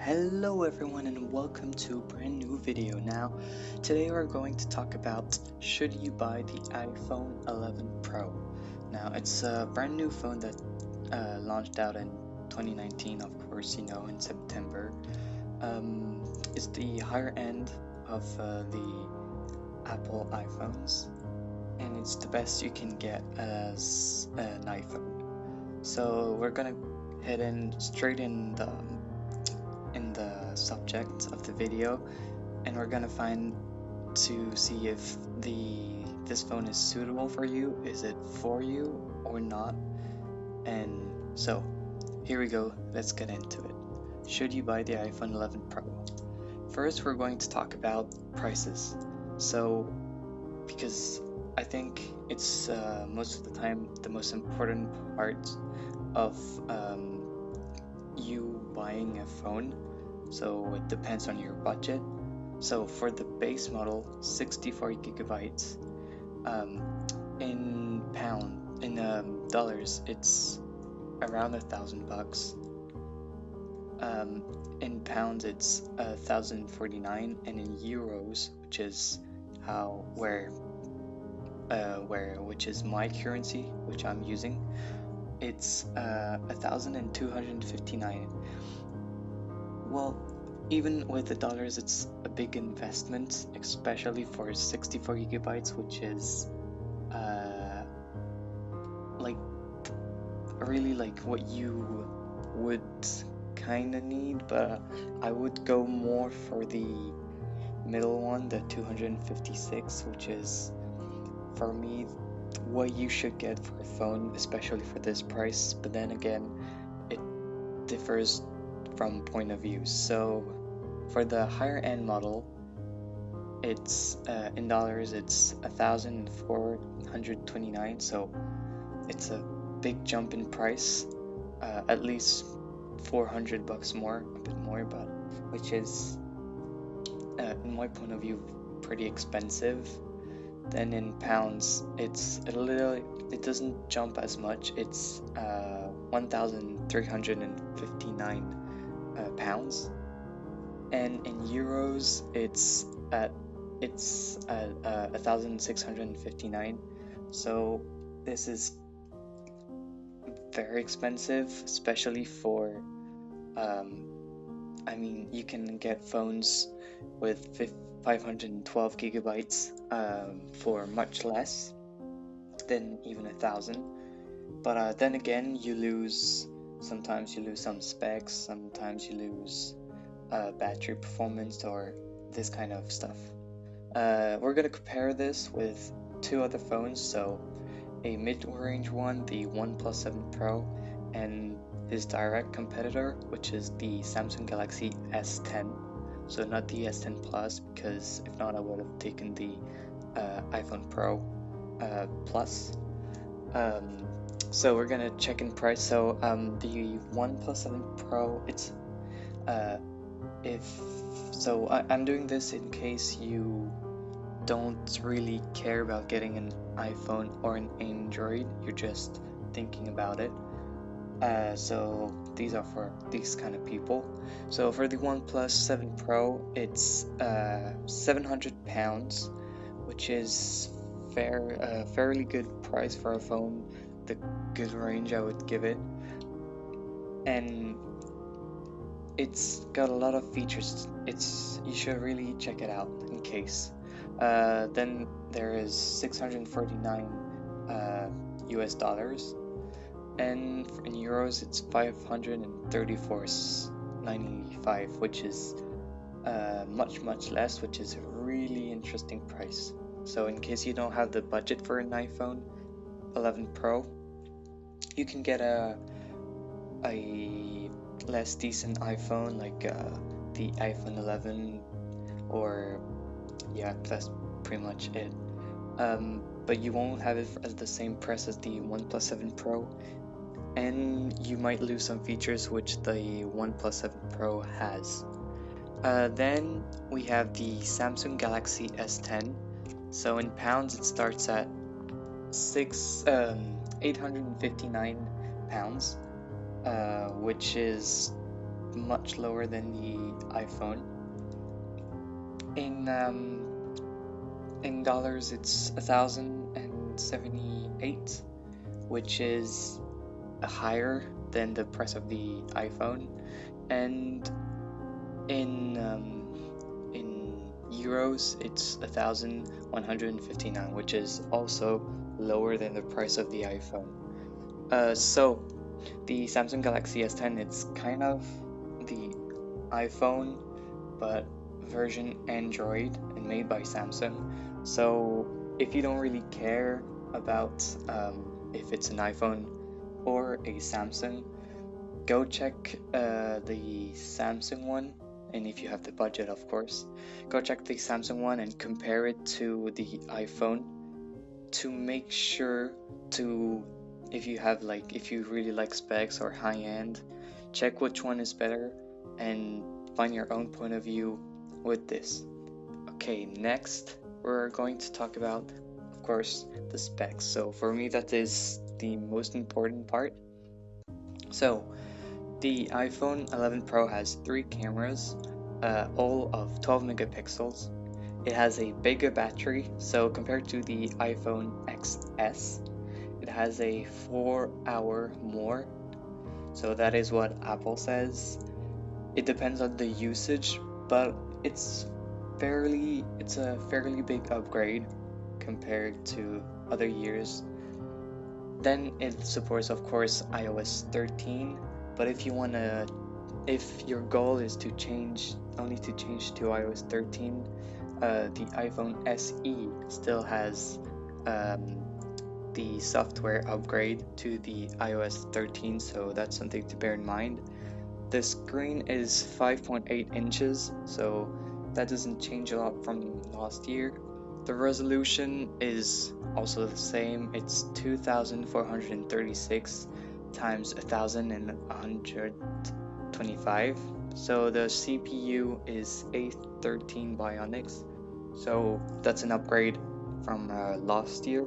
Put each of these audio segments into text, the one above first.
Hello everyone and welcome to a brand new video. Now, today we're going to talk about should you buy the iPhone 11 Pro. Now, it's a brand new phone that launched out in 2019, of course, in September. It's the higher end of the Apple iPhones, and it's the best you can get as an iPhone. So we're gonna head in straight in the subject of the video, and we're gonna find to see if this phone is suitable for you, is it for you or not. And so here we go, let's get into it. Should you buy the iPhone 11 Pro? First, we're going to talk about prices. So because I think it's most of the time the most important part of you buying a phone. So it depends on your budget. So for the base model, 64 gigabytes, in dollars, it's around $1,000. In pounds, it's 1,049, and in euros, which is which is my currency, which I'm using, it's 1,259. Well, even with the dollars, it's a big investment, especially for 64 gigabytes, which is really like what you would kind of need, but I would go more for the middle one, the 256, which is for me what you should get for a phone, especially for this price. But then again, it differs from point of view. So for the higher end model, it's in dollars, it's 1,429, so it's a big jump in price, at least $400 more, a bit more, but which is in my point of view pretty expensive. Then in pounds, it doesn't jump as much. It's 1,359 pounds, and in euros it's at 1,659. So this is very expensive, especially for I mean, you can get phones with 512 gigabytes for much less than even 1,000. But then again, sometimes you lose some specs, sometimes you lose battery performance or this kind of stuff. We're gonna compare this with two other phones, so a mid-range one, the OnePlus 7 Pro, and his direct competitor, which is the Samsung Galaxy S10. So not the S10 Plus, because if not I would have taken the iPhone Pro Plus. So we're gonna check in price. So the OnePlus 7 Pro, it's I'm doing this in case you don't really care about getting an iPhone or an Android, you're just thinking about it. So these are for these kind of people. So for the OnePlus 7 Pro, it's £700, which is fairly good price for a phone, the good range I would give it, and it's got a lot of features. You should really check it out in case. Then there is 649 US dollars, and in euros it's 534.95, which is much less, which is a really interesting price. So in case you don't have the budget for an iPhone 11 Pro, you can get a less decent iPhone, like the iPhone 11, or yeah, that's pretty much it. But you won't have it at the same price as the OnePlus 7 Pro, and you might lose some features which the OnePlus 7 Pro has. Then we have the Samsung Galaxy S10. So in pounds it starts at 859 pounds, which is much lower than the iPhone. In dollars, it's 1,078, which is higher than the price of the iPhone, and in euros, it's 1,159, which is also lower than the price of the iPhone. So the Samsung Galaxy S10, it's kind of the iPhone, but version Android and made by Samsung. So if you don't really care about if it's an iPhone or a Samsung, go check the Samsung one. And if you have the budget, of course, go check the Samsung one and compare it to the iPhone to make sure to, if you really like specs or high end, check which one is better and find your own point of view with this. Okay, next we're going to talk about, of course, the specs. So for me, that is the most important part. So the iPhone 11 Pro has 3 cameras, all of 12 megapixels. It has a bigger battery, so compared to the iPhone XS, it has a 4-hour more. So that is what Apple says. It depends on the usage, but it's a fairly big upgrade compared to other years. Then it supports, of course, iOS 13, but if your goal is to change to iOS 13, the iPhone SE still has the software upgrade to the iOS 13, so that's something to bear in mind. The screen is 5.8 inches, so that doesn't change a lot from last year. The resolution is also the same. It's 2436 times 1125. So the CPU is A13 Bionics. So that's an upgrade from last year.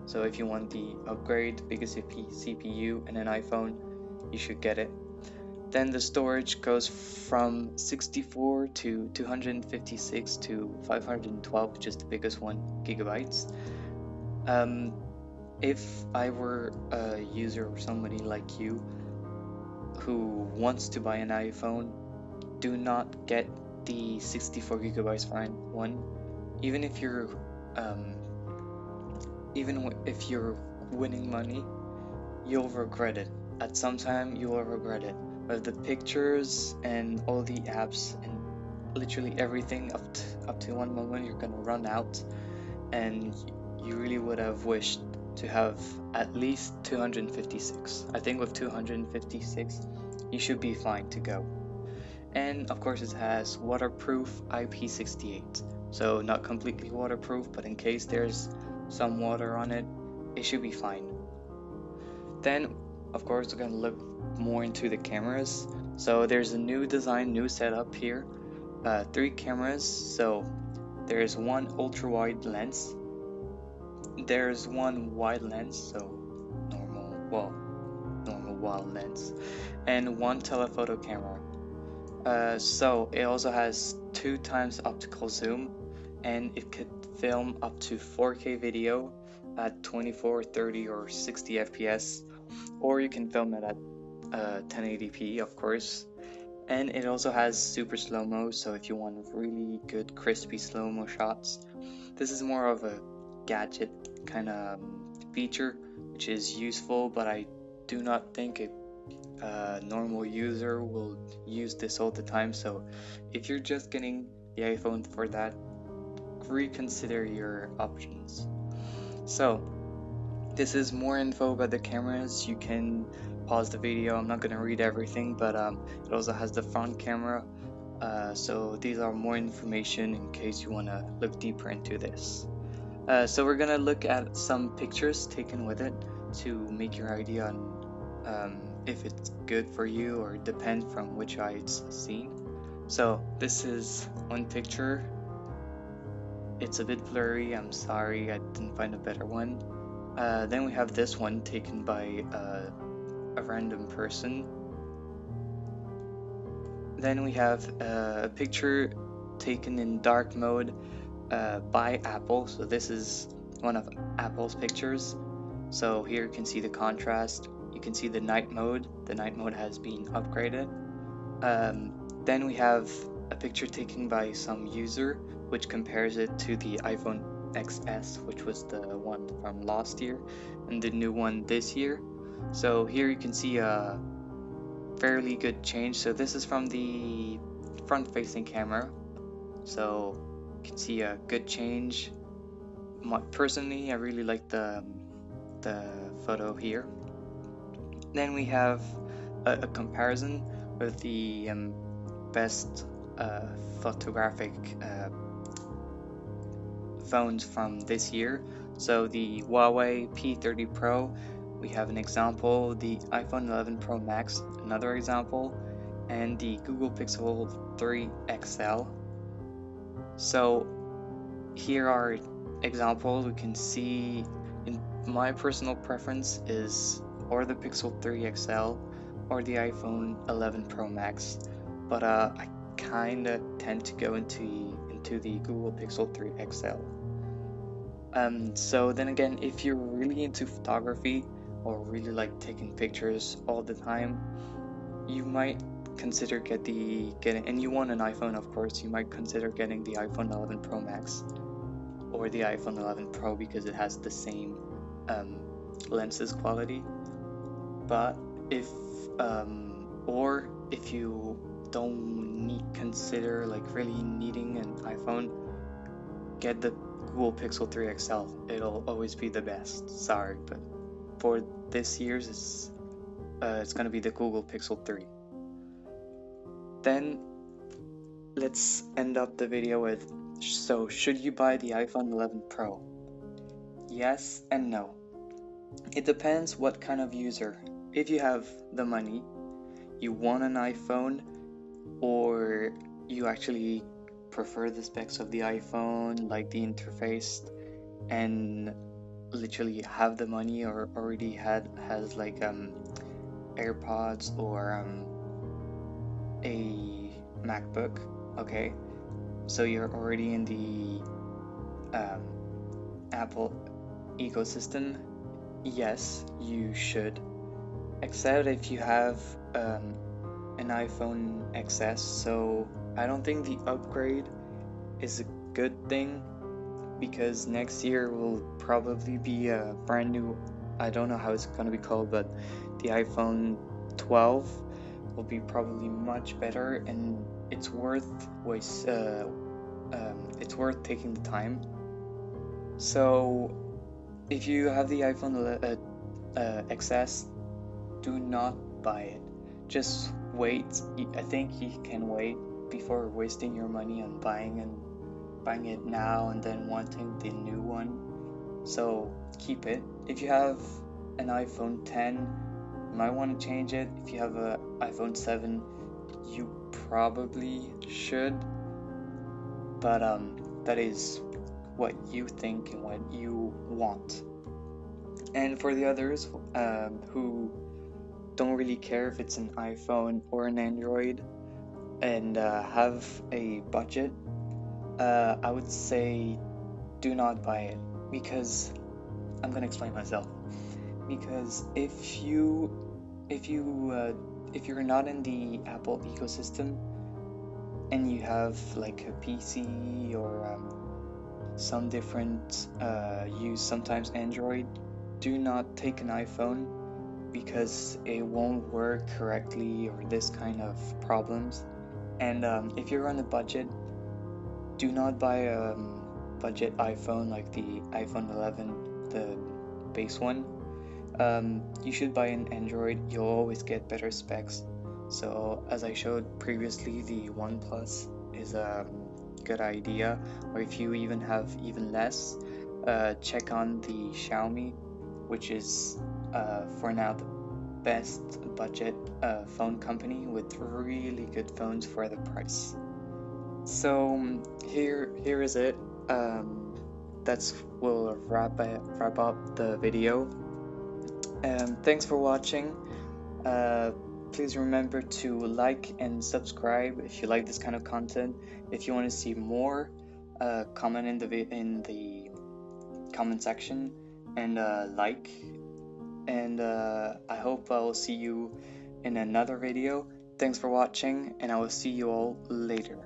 So if you want the upgrade, biggest CPU and an iPhone, you should get it. Then the storage goes from 64 to 256 to 512, which is the biggest one, gigabytes. If I were a user or somebody like you who wants to buy an iPhone, do not get the 64 gigabytes one. Even if you're winning money, you'll regret it. At some time, you will regret it. But the pictures and all the apps and literally everything up to one moment, you're gonna run out, and you really would have wished to have at least 256. I think with 256, you should be fine to go. And of course, it has waterproof IP68. So not completely waterproof, but in case there's some water on it, it should be fine. Then, of course, we're gonna look more into the cameras. So there's a new design, new setup here. 3 cameras. So there's one ultra wide lens. There's one wide lens, so normal wide lens, and one telephoto camera. So it also has 2 times optical zoom, and it could film up to 4K video at 24, 30, or 60 FPS, or you can film it at 1080p, of course. And it also has super slow-mo, so if you want really good crispy slow-mo shots, this is more of a gadget kind of feature, which is useful, but I do not think a normal user will use this all the time. So if you're just getting the iPhone for that, reconsider your options. So this is more info about the cameras. You can pause the video. I'm not going to read everything, but it also has the front camera. So these are more information in case you want to look deeper into this. So we're going to look at some pictures taken with it to make your idea on if it's good for you, or depend from which eye it's seen. So this is one picture. It's a bit blurry, I'm sorry, I didn't find a better one. Then we have this one taken by a random person. Then we have a picture taken in dark mode by Apple. So this is one of Apple's pictures. So here you can see the contrast. You can see the night mode. The night mode has been upgraded. Then we have a picture taken by some user, which compares it to the iPhone XS, which was the one from last year, and the new one this year. So here you can see a fairly good change. So this is from the front-facing camera. So you can see a good change. Personally, I really like the photo here. Then we have a comparison with the best photographic phones from this year. So the Huawei P30 Pro, we have an example, the iPhone 11 Pro Max, another example, and the Google Pixel 3 XL. So here are examples. We can see, in my personal preference is or the Pixel 3 XL or the iPhone 11 Pro Max, but I kind of tend to go into the Google Pixel 3 XL. So then again, if you're really into photography or really like taking pictures all the time, you might consider getting, and you want an iPhone, of course, you might consider getting the iPhone 11 Pro Max or the iPhone 11 Pro because it has the same lenses quality. But if you don't consider like really needing an iPhone, get the Google Pixel 3 XL. It'll always be the best. Sorry, but for this year's it's gonna be the Google Pixel 3. Then let's end up the video with, so should you buy the iPhone 11 Pro? Yes and no. It depends what kind of user. If you have the money, you want an iPhone, or you actually prefer the specs of the iPhone, like the interface, and literally have the money or already has like AirPods or a MacBook, okay, so you're already in the Apple ecosystem, yes, you should, except if you have an iPhone XS. So I don't think the upgrade is a good thing, because next year will probably be a brand new, I don't know how it's gonna be called, but the iPhone 12 will be probably much better, and it's worth taking the time. So if you have the iPhone XS, do not buy it. Just wait. I think you can wait before wasting your money on buying it now and then wanting the new one. So keep it. If you have an iPhone 10, you might want to change it. If you have an iPhone 7, you probably should, but that is what you think and what you want. And for the others who don't really care if it's an iPhone or an Android and have a budget, I would say do not buy it, because I'm gonna explain myself. Because if you're not in the Apple ecosystem and you have like a PC or some different use sometimes Android, do not take an iPhone, because it won't work correctly or this kind of problems. And if you're on a budget, do not buy a budget iPhone like the iPhone 11, the base one. You should buy an Android. You'll always get better specs. So as I showed previously, the OnePlus is a good idea, or if you even have even less, check on the Xiaomi, which is for now the best budget phone company with really good phones for the price. So here is it. Will wrap up the video. Thanks for watching. Please remember to like and subscribe if you like this kind of content. If you want to see more, comment in the comment section and like. And I hope I will see you in another video. Thanks for watching, and I will see you all later.